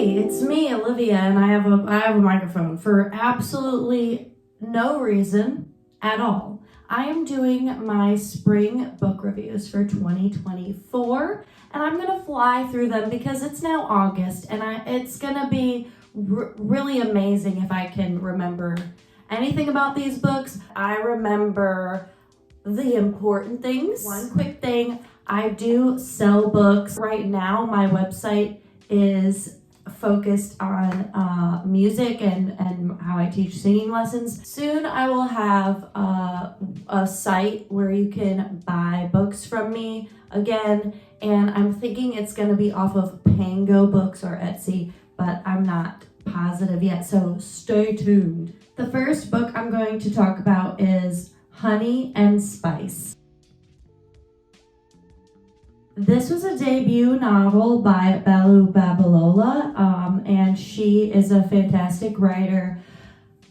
Hey, it's me, Olivia, and I have a microphone for absolutely no reason at all. I am doing my spring book reviews for 2024, and I'm gonna fly through them because it's now August, and it's gonna be really amazing if I can remember anything about these books. I remember the important things. One quick thing, I do sell books. Right now, my website is focused on music and how I teach singing lessons. Soon I will have a site where you can buy books from me again, and I'm thinking it's going to be off of Pango Books or Etsy, but I'm not positive yet, so stay tuned. The first book I'm going to talk about is Honey and Spice. This was a debut novel by Belu Babalola, and she is a fantastic writer.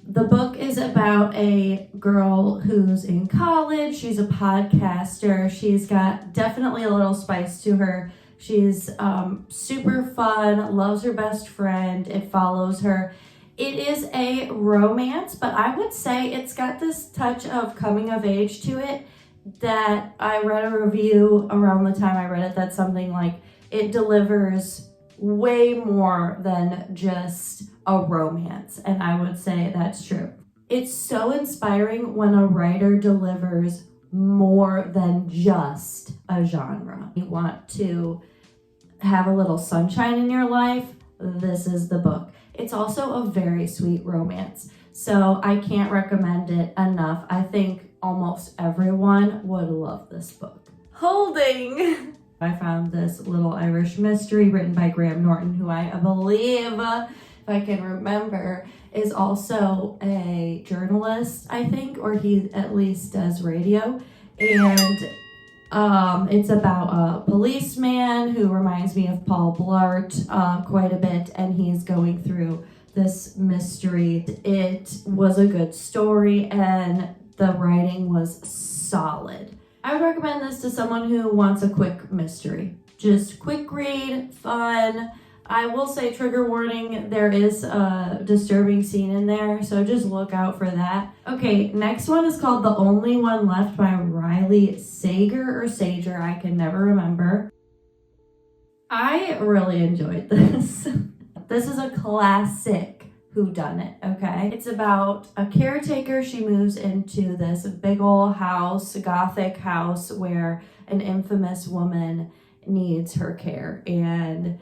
The book is about a girl who's in college. She's a podcaster. She's got definitely a little spice to her. She's super fun, loves her best friend. It follows her. It is a romance, but I would say it's got this touch of coming of age to it that I read a review around the time I read it that's something like it delivers way more than just a romance, and I would say that's true. It's so inspiring when a writer delivers more than just a genre. You want to have a little sunshine in your life, this is the book. It's also a very sweet romance, so I can't recommend it enough. I think almost everyone would love this book. Holding! I found this little Irish mystery written by Graham Norton, who I believe, if I can remember, is also a journalist, I think, or he at least does radio. And it's about a policeman who reminds me of Paul Blart quite a bit, and he's going through this mystery. It was a good story, and the writing was solid. I would recommend this to someone who wants a quick mystery. Just quick read, fun. I will say, trigger warning, there is a disturbing scene in there, so just look out for that. Okay, next one is called The Only One Left by Riley Sager or Sager, I can never remember. I really enjoyed this. This is a classic whodunit, okay? It's about a caretaker. She moves into this big old house, gothic house, where an infamous woman needs her care, and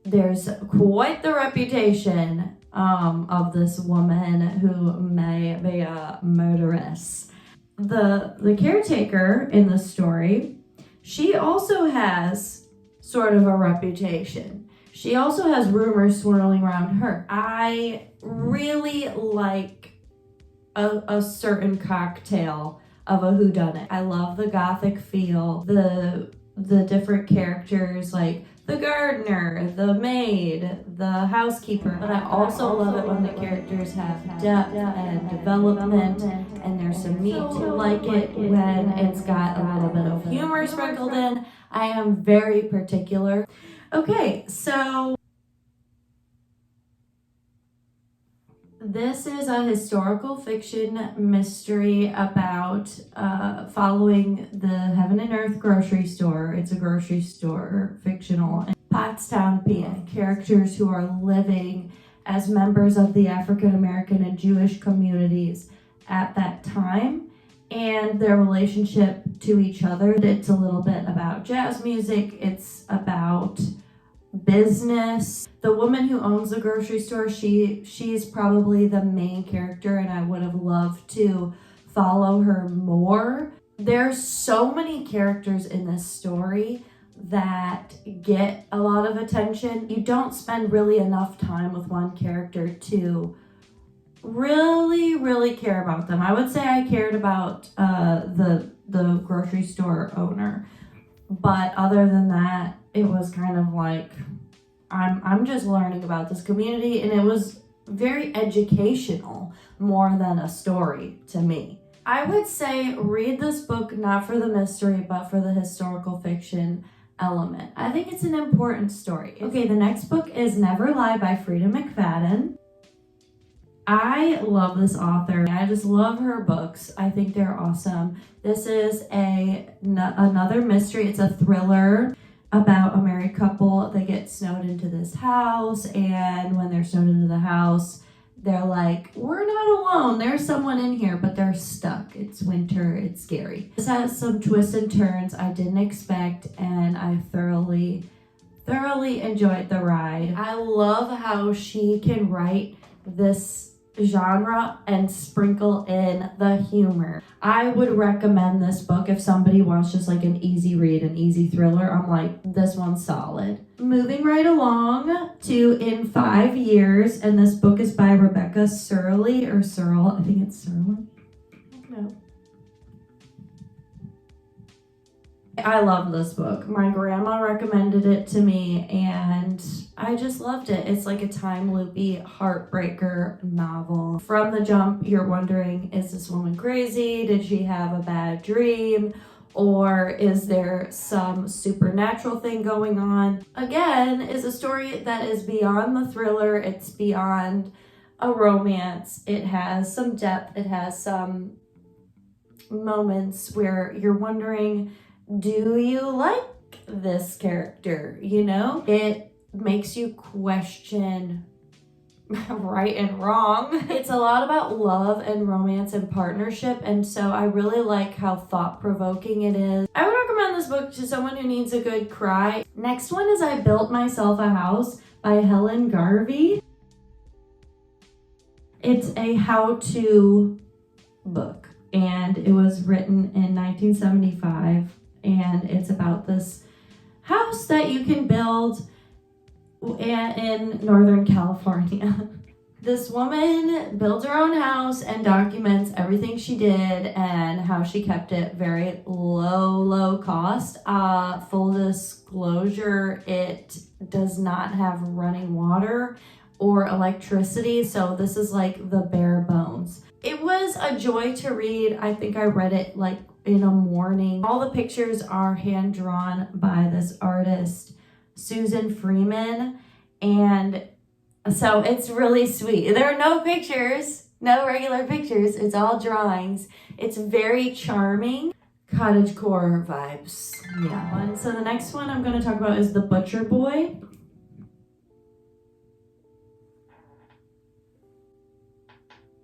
there's quite the reputation of this woman who may be a murderess. The caretaker in the story, she also has sort of a reputation. She also has rumors swirling around her. I really like a certain cocktail of a whodunit. I love the gothic feel, the different characters like the gardener, the maid, the housekeeper. But I also love it when the characters have depth and development, and there's some meat to like it when it's got a little bit of humor sprinkled in. I am very particular. Okay, so this is a historical fiction mystery about following the Heaven and Earth grocery store. It's a grocery store, fictional, in Pottstown, PA. Characters who are living as members of the African American and Jewish communities at that time and their relationship to each other. It's a little bit about jazz music. It's about business. The woman who owns the grocery store, she's probably the main character, and I would have loved to follow her more. There's so many characters in this story that get a lot of attention. You don't spend really enough time with one character to really care about them. I would say I cared about the grocery store owner, but other than that, it was kind of like I'm just learning about this community, and it was very educational more than a story to me. I would say read this book not for the mystery but for the historical fiction. element. I think it's an important story. Okay, the next book is Never Lie by Frida McFadden. I love this author. I just love her books. I think they're awesome. This is another mystery. It's a thriller about a married couple. They get snowed into this house, and when they're snowed into the house, they're like, we're not alone. There's someone in here, but they're stuck. It's winter. It's scary. This has some twists and turns I didn't expect, and I thoroughly enjoyed the ride. I love how she can write this genre and sprinkle in the humor. I would recommend this book if somebody wants just like an easy read, an easy thriller. I'm like, this one's solid. Moving right along to In 5 Years, and this book is by Rebecca Serle or Searle. I think it's Serle. No. I love this book. My grandma recommended it to me, and I just loved it. It's like a time loopy heartbreaker novel. From the jump, you're wondering, is this woman crazy? Did she have a bad dream? Or is there some supernatural thing going on? Again, is a story that is beyond the thriller. It's beyond a romance. It has some depth. It has some moments where you're wondering, do you like this character? You know, it makes you question right and wrong. It's a lot about love and romance and partnership, and so I really like how thought-provoking it is. I would recommend this book to someone who needs a good cry. Next one is I Built Myself a House by Helen Garvey. It's a how-to book, and it was written in 1975. And it's about this house that you can build in Northern California. This woman builds her own house and documents everything she did and how she kept it very low cost. Full disclosure, it does not have running water or electricity, so this is like the bare bones. It was a joy to read. I think I read it like in a morning. All the pictures are hand drawn by this artist, Susan Freeman, and so it's really sweet. There are no pictures, no regular pictures. It's all drawings. It's very charming. Cottagecore vibes. Yeah. And so the next one I'm going to talk about is The Butcher Boy.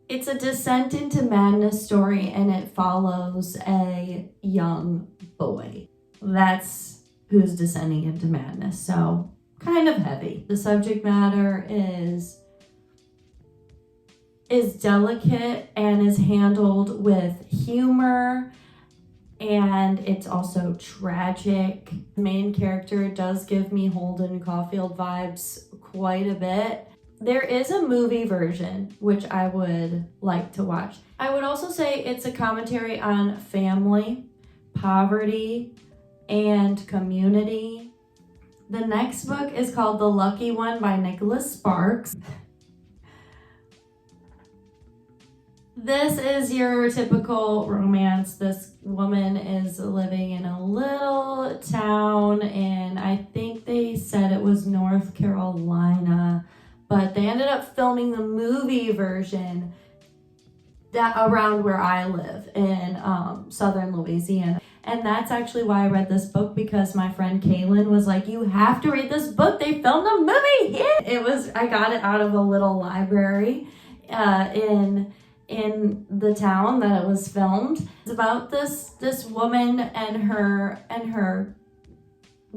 It's a descent into madness story, and it follows a young boy. That's who's descending into madness, so kind of heavy. The subject matter is delicate and is handled with humor, and it's also tragic. The main character does give me Holden Caulfield vibes quite a bit. There is a movie version, which I would like to watch. I would also say it's a commentary on family, poverty, and community. The next book is called The Lucky One by Nicholas Sparks. This is your typical romance. This woman is living in a little town, and I think they said it was North Carolina, but they ended up filming the movie version around where I live in southern Louisiana. And that's actually why I read this book, because my friend Kaylin was like, you have to read this book. They filmed a movie. Yeah. I got it out of a little library in the town that it was filmed. It's about this woman and her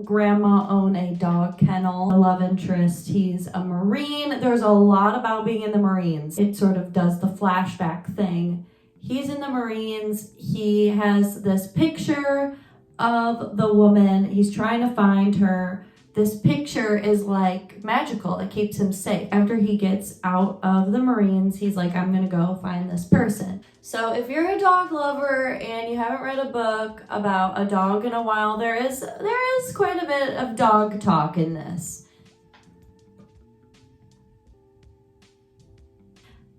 grandma own a dog kennel. A love interest, he's a Marine. There's a lot about being in the Marines. It sort of does the flashback thing. He's in the Marines. He has this picture of the woman. He's trying to find her. This picture is like magical. It keeps him safe. After he gets out of the Marines, he's like, I'm gonna go find this person. So if you're a dog lover and you haven't read a book about a dog in a while, there is quite a bit of dog talk in this.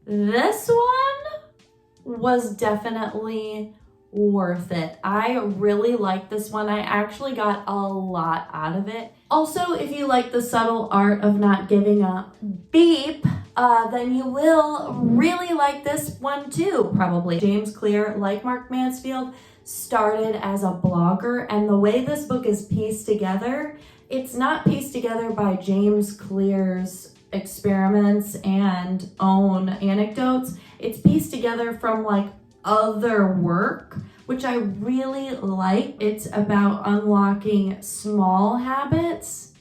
This one was definitely worth it. I really like this one. I actually got a lot out of it. Also, if you like the subtle art of not giving a beep, then you will really like this one too, probably. James Clear, like Mark Mansfield, started as a blogger, and the way this book is pieced together, it's not pieced together by James Clear's experiments and own anecdotes. It's pieced together from like other work, which I really like. It's about unlocking small habits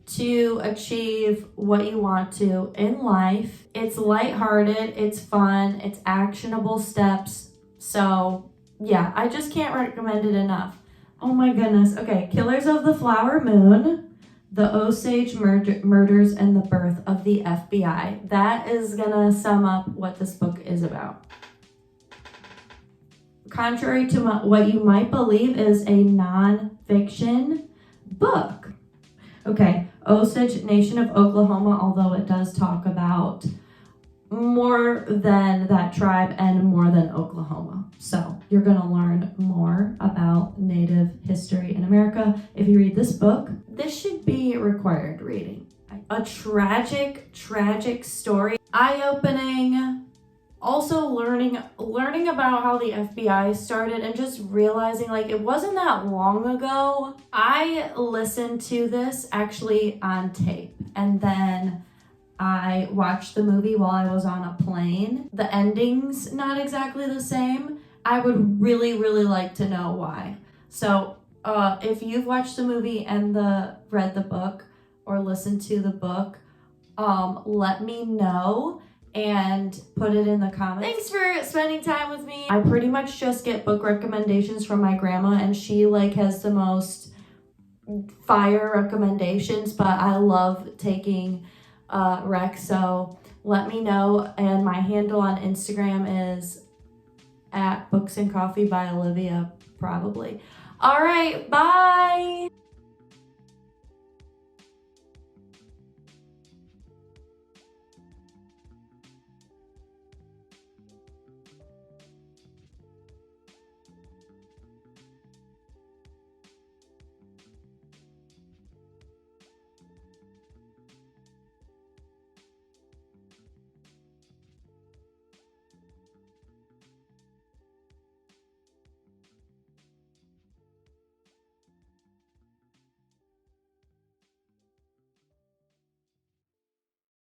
to achieve what you want to in life. It's lighthearted, it's fun, it's actionable steps. So yeah, I just can't recommend it enough. Oh my goodness. Okay, Killers of the Flower Moon, the Osage Murders, and the Birth of the FBI. That is gonna sum up what this book is about. Contrary to what you might believe, is a non-fiction book. Okay, Osage Nation of Oklahoma, although it does talk about more than that tribe and more than Oklahoma. So you're going to learn more about Native history in America if you read this book. This should be required reading. A tragic story. Eye-opening. Also learning about how the FBI started and just realizing like it wasn't that long ago. I listened to this actually on tape, and then I watched the movie while I was on a plane. The ending's not exactly the same. I would really like to know why. So if you've watched the movie and read the book or listened to the book, let me know and put it in the comments. Thanks for spending time with me. I pretty much just get book recommendations from my grandma, and she like has the most fire recommendations, but I love taking rec, so let me know. And my handle on Instagram is @booksandcoffee by Olivia, probably. All right, bye.